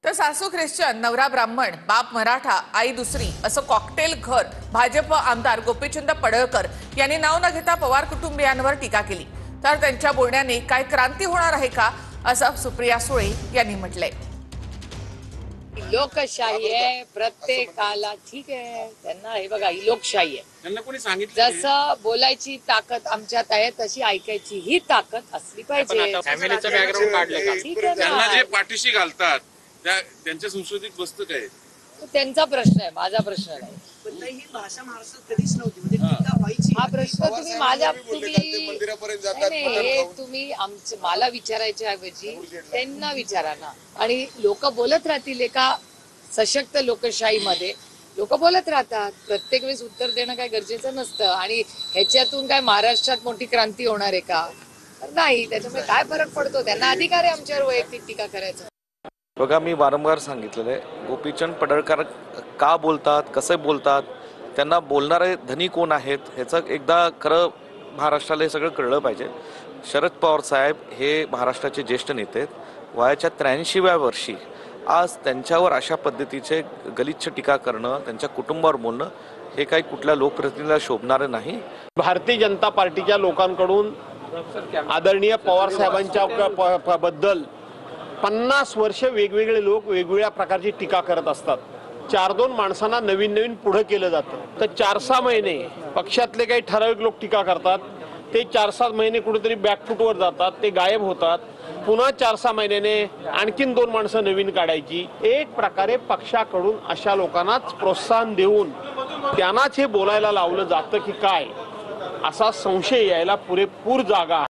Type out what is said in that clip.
तर सासू ख्रिश्चन, नवरा ब्राह्मण, बाप मराठा, आई दुसरी असं कॉकटेल घर भाजप आमदार गोपीचंद पडळकर यांनी नाव न घेता पवार कुटुंबियांवर टीका केली। तर त्यांच्या बोलण्याने काय क्रांती होणार आहे का असं सुप्रिया सुळे यांनी म्हटलंय। लोकशाही आहे, प्रत्येकाला ठीक आहे, त्यांना हे बघा ही लोकशाही आहे। त्यांना कोणी सांगितलं जसं बोलायची ताकद आमच्यात आहे तशी ऐकायची ही ताकद असली पाहिजे। फॅमिलीचं बॅकग्राऊंड काढलं का? ठीक आहे त्यांना जे ना, पाठीशी घालतात त्यांच्या संस्कृतीत बसतं काय? तो त्यांचा प्रश्न आहे, माझा प्रश्न नाही। पण ही भाषा महाराष्ट्रात कधीच नव्हती, म्हणजे टीका व्हायची। हा प्रश्न तुम्ही माझ्या मंदिरापर्यंत जातात, हे तुम्ही मला विचारायच्या ऐवजी त्यांना विचारा ना। आणि लोक बोलत राहतील, एका सशक्त लोकशाहीमध्ये लोक बोलत राहतात, प्रत्येक वेळेस उत्तर देणं काय गरजेचं नसतं। आणि ह्याच्यातून काय महाराष्ट्रात मोठी क्रांती होणार आहे का? तर नाही, त्याच्यामुळे काय फरक पडतो? त्यांना अधिकार आहे आमच्यावर वैयक्तिक टीका करायचा। बघा, मी वारंवार सांगितलेलं आहे, गोपीचंद पडळकर का बोलतात, कसे बोलतात, त्यांना बोलणारे धनी कोण आहेत ह्याचं एकदा खरं महाराष्ट्राला हे सगळं कळलं पाहिजे। शरद पवार साहेब हे महाराष्ट्राचे ज्येष्ठ नेते आहेत, वयाच्या 83व्या वर्षी आज त्यांच्यावर अशा पद्धतीचे गलिच्छ टीका करणं, त्यांच्या कुटुंबावर बोलणं हे काही कुठल्या लोकप्रतिनिधीला शोभणारं नाही। भारतीय जनता पार्टीच्या लोकांकडून आदरणीय पवार साहेबांच्या बद्दल 50 वर्ष वेगवेगळे लोक वेगवेगळ्या प्रकारची टीका करत असतात। 4-2 माणसांना नवीन पुढे केलं जातं, तर 4-6 महिने पक्षातले काही ठराविक लोक टीका करतात, ते 4-7 महिने कुठेतरी बॅकफुटवर जातात, ते गायब होतात, पुन्हा 4-6 महिन्याने आणखीन 2 माणसं नवीन काढायची। एक प्रकारे पक्षाकडून अशा लोकांनाच प्रोत्साहन देऊन त्यांनाच हे बोलायला लावलं जातं की काय, असा संशय यायला पुरेपूर जागा आहे।